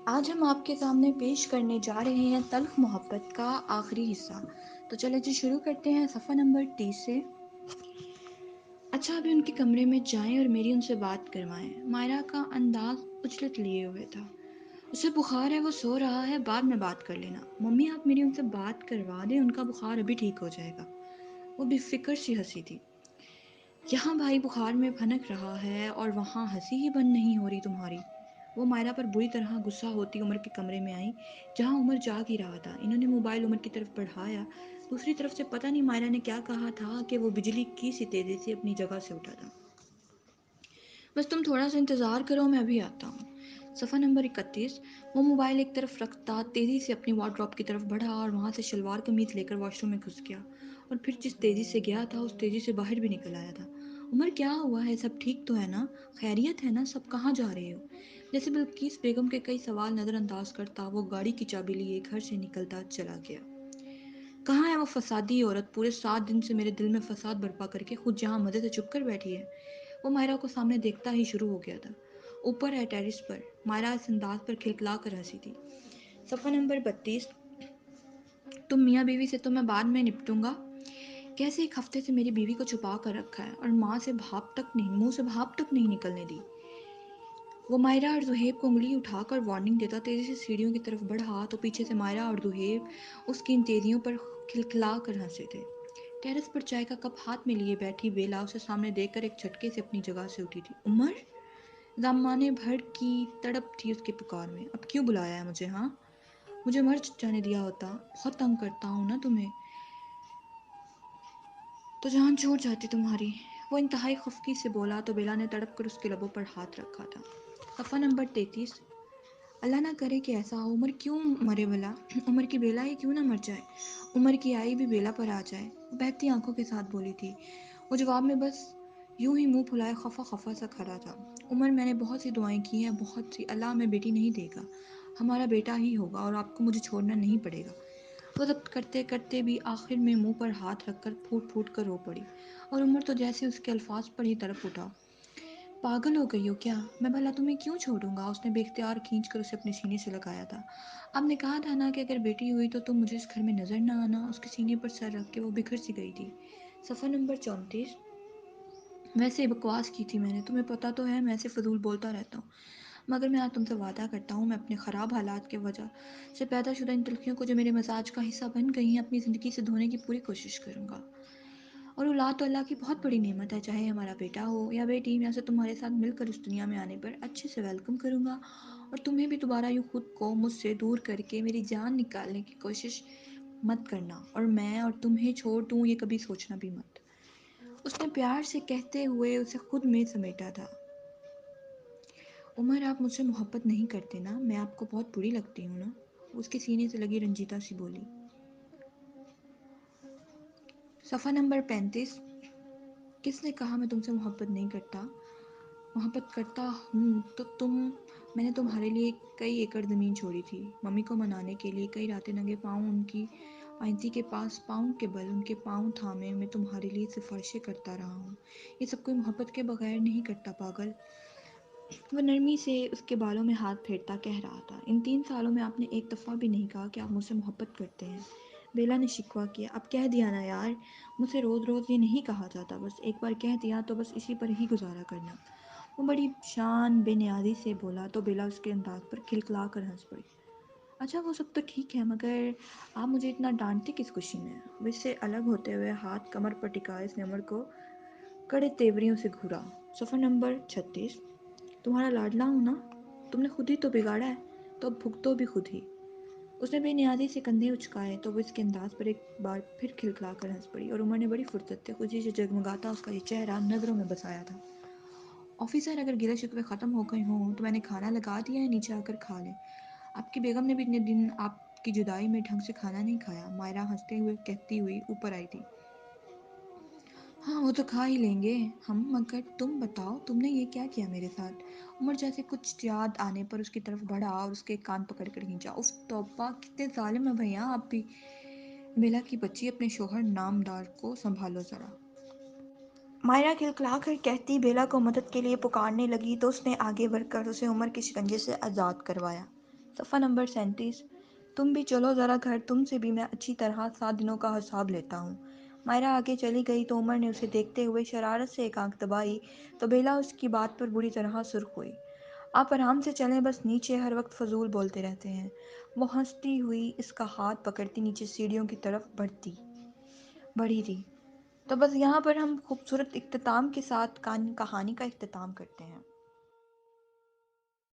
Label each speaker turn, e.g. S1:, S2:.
S1: آج ہم آپ کے سامنے پیش کرنے جا رہے ہیں تلخ محبت کا آخری حصہ۔ تو چلے جی شروع کرتے ہیں صفحہ نمبر 30 سے۔ اچھا ابھی ان کے کمرے میں جائیں اور میری ان سے بات کروائیں۔ مائرہ کا انداز اچھلت لیے ہوئے تھا۔ اسے بخار ہے، وہ سو رہا ہے، بعد میں بات کر لینا۔ ممی آپ میری ان سے بات کروا دیں، ان کا بخار ابھی ٹھیک ہو جائے گا۔ وہ بے فکر سی ہنسی تھی۔ یہاں بھائی بخار میں بھنک رہا ہے اور وہاں ہنسی ہی بند نہیں ہو رہی تمہاری۔ وہ مائرہ پر بری طرح غصہ ہوتی عمر کے کمرے میں آئیں جہاں عمر جاگ ہی رہا تھا۔ انہوں نے موبائل عمر کی طرف بڑھایا۔ دوسری طرف سے پتہ نہیں مائرہ نے کیا کہا تھا کہ وہ بجلی کی سی تیزی سے اپنی جگہ سے اٹھا تھا۔ بس تم تھوڑا سا انتظار کرو، میں ابھی آتا ہوں۔ صفحہ نمبر 31۔ وہ موبائل ایک طرف رکھتا تیزی سے اپنی وارڈروب کی طرف بڑھا اور وہاں سے شلوار قمیض لے کر واش روم میں گھس گیا، اور پھر جس تیزی سے گیا تھا اس تیزی سے باہر بھی نکل آیا تھا۔ عمر کیا ہوا ہے؟ سب ٹھیک تو ہے نا؟ خیریت ہے نا؟ سب کہاں جا رہے ہو؟ جیسے بلقیس بیگم کے کئی سوال نظر انداز کرتا وہ گاڑی کی چابی لیے گھر سے نکلتا چلا گیا۔ کہاں ہے وہ فسادی عورت؟ پورے 7 دن سے میرے دل میں فساد برپا کر کے خود جہاں مزے سے چھپ کر بیٹھی ہے۔ وہ مائرہ کو سامنے دیکھتا ہی شروع ہو گیا تھا۔ اوپر ہے ٹیرس پر۔ مائرہ اس انداز پر کھلکھلا کر ہنسی تھی۔ صفحہ نمبر 32۔ تم میاں بیوی سے تو میں بعد میں نپٹوں گا۔ کیسے 1 ہفتے سے میری بیوی کو چھپا کر رکھا ہے اور ماں سے منہ سے بھاپ تک نہیں نکلنے دی۔ وہ مائرہ اور زہیب کو انگلی اٹھا کر وارننگ دیتا تیزی سے سیڑھیوں کی طرف بڑھا تو پیچھے سے مائرہ اور زہیب اس کی ان تیزیوں پر کھلکھلا کر ہنسے تھے۔ ٹیرس پر چائے کا کپ ہاتھ میں لیے بیٹھی بیلا اسے سامنے دیکھ کر ایک جھٹکے سے اپنی جگہ سے اٹھی تھی۔ عمر! زمانے بھر کی تڑپ تھی اس کے پکار میں۔ اب کیوں بلایا ہے مجھے؟ ہاں، مجھے مر جانے دیا ہوتا۔ بہت تنگ کرتا ہوں نا تمہیں، تو جان چھوٹ جاتی تمہاری۔ وہ انتہائی خفگی سے بولا تو بیلا نے تڑپ کر اس کے لبوں پر ہاتھ رکھا تھا۔ صفحہ نمبر 33۔ اللہ نہ کرے کہ ایسا ہو۔ عمر کیوں مرے بھلا؟ عمر کی بیلا ہی کیوں نہ مر جائے؟ عمر کی آئی بھی بیلا پر آ جائے۔ وہ بہتی آنکھوں کے ساتھ بولی تھی۔ وہ جواب میں بس یوں ہی منہ پھلائے خفا خفا سا کھڑا تھا۔ عمر میں نے بہت سی دعائیں کی ہیں، بہت سی۔ اللہ ہمیں بیٹی نہیں دے گا، ہمارا بیٹا ہی ہوگا اور آپ کو مجھے چھوڑنا نہیں پڑے گا۔ وہ ضبط کرتے کرتے بھی آخر میں منہ پر ہاتھ رکھ کر پھوٹ پھوٹ کر رو پڑی، اور عمر تو جیسے اس کے الفاظ پر ہی تڑپ اٹھا۔ پاگل ہو گئی ہو کیا؟ میں بھلا تمہیں کیوں چھوڑوں گا؟ اس نے بے اختیار کھینچ کر اسے اپنے سینے سے لگایا تھا۔ آپ نے کہا تھا نا کہ اگر بیٹی ہوئی تو تم مجھے اس گھر میں نظر نہ آنا۔ اس کے سینے پر سر رکھ کے وہ بکھر سی گئی تھی۔ صفحہ نمبر 34۔ ویسے بکواس کی تھی میں نے، تمہیں پتہ تو ہے میں ایسے فضول بولتا رہتا ہوں، مگر میں آج تم سے وعدہ کرتا ہوں میں اپنے خراب حالات کی وجہ سے پیدا شدہ ان تلخیوں کو جو میرے مزاج کا حصہ بن گئی ہیں اپنی زندگی سے دھونے کی پوری کوشش کروں گا۔ اور اولاد تو اللہ کی بہت بڑی نعمت ہے، چاہے ہمارا بیٹا ہو یا بیٹی، میں اسے تمہارے ساتھ مل کر اس دنیا میں آنے پر اچھے سے ویلکم کروں گا، اور تمہیں بھی دوبارہ یوں خود کو مجھ سے دور کر کے میری جان نکالنے کی کوشش مت کرنا، اور میں اور تمہیں چھوڑ دوں یہ کبھی سوچنا بھی مت۔ اس نے پیار سے کہتے ہوئے اسے خود میں سمیٹا تھا۔ عمر آپ مجھ سے محبت نہیں کرتے نا؟ میں آپ کو بہت بری لگتی ہوں نا؟ وہ اس کے سینے سے لگی رنجیتا سی بولی۔ صفحہ نمبر 35۔ کس نے کہا میں تم سے محبت نہیں کرتا؟ محبت کرتا ہوں تو میں نے تمہارے لیے کئی ایکڑ زمین چھوڑی تھی، ممی کو منانے کے لیے کئی راتیں ننگے پاؤں ان کی آئنتی کے پاس پاؤں کے بل ان کے پاؤں تھامے میں تمہارے لیے سفارشیں کرتا رہا ہوں۔ یہ سب کوئی محبت کے بغیر نہیں کرتا پاگل۔ وہ نرمی سے اس کے بالوں میں ہاتھ پھیرتا کہہ رہا تھا، ان 3 سالوں میں آپ نے ایک دفعہ بھی نہیں کہا کہ آپ مجھ سے محبت کرتے ہیں۔ بیلا نے شکوہ کیا۔ اب کہہ دیا نا یار، مجھ سے روز روز یہ نہیں کہا جاتا، بس ایک بار کہہ دیا تو بس اسی پر ہی گزارا کرنا۔ وہ بڑی شان بے نیازی سے بولا تو بیلا اس کے انداز پر کھلکھلا کر ہنس پڑی۔ اچھا وہ سب تو ٹھیک ہے، مگر آپ مجھے اتنا ڈانٹتے کس خوشی میں؟ وہ اس سے الگ ہوتے ہوئے ہاتھ کمر پر ٹکائے اس نے عمر کو کڑے تیوریوں سے گھورا۔ صفحہ نمبر 36۔ تمہارا لاڈلا ہوں نا؟ تم نے خود ہی تو بگاڑا ہے، تو اب بھگتو بھی خود ہی۔ اس نے بے نیازی سے کندھے اچکائے تو وہ اس کے انداز پر ایک بار پھر کھلکھلا کر ہنس پڑی، اور عمر نے بڑی فرصت سے خوشی سے جگمگاتا اس کا یہ چہرہ نظروں میں بسایا تھا۔ آفیسر اگر گلے شکوے ختم ہو گئے ہوں تو میں نے کھانا لگا دیا ہے، نیچے آ کر کھا لیں۔ آپ کی بیگم نے بھی اتنے دن آپ کی جدائی میں ڈھنگ سے کھانا نہیں کھایا، مائرہ ہنستے ہوئے کہتی ہوئی اوپر آئی تھی۔ ہاں وہ تو کھا ہی لیں گے ہم، مگر تم بتاؤ تم نے یہ کیا کیا میرے ساتھ؟ عمر جیسے کچھ یاد آنے پر اس کی طرف بڑھا اور اس کے کان پکڑ کر کھینچا۔ اف توبہ، کتنے ظالم ہیں بھیا آپ بھی۔ بیلا کی بچی، اپنے شوہر نامدار کو سنبھالو ذرا۔ مائرہ کھلکھلا کر کہتی بیلا کو مدد کے لیے پکارنے لگی تو اس نے آگے بڑھ کر اسے عمر کے شکنجے سے آزاد کروایا۔ صفحہ نمبر 37۔ تم بھی چلو ذرا گھر، تم سے بھی میں اچھی طرح 7 دنوں کا حساب لیتا ہوں۔ مائرہ آگے چلی گئی تو عمر نے اسے دیکھتے ہوئے شرارت سے ایک آنکھ دبائی تو بیلا اس کی بات پر بری طرح سرخ ہوئی۔ آپ آرام سے چلیں، بس نیچے ہر وقت فضول بولتے رہتے ہیں۔ وہ ہنستی ہوئی اس کا ہاتھ پکڑتی نیچے سیڑھیوں کی طرف بڑھی تھی۔ تو بس یہاں پر ہم خوبصورت اختتام کے ساتھ کہانی کا اختتام کرتے ہیں۔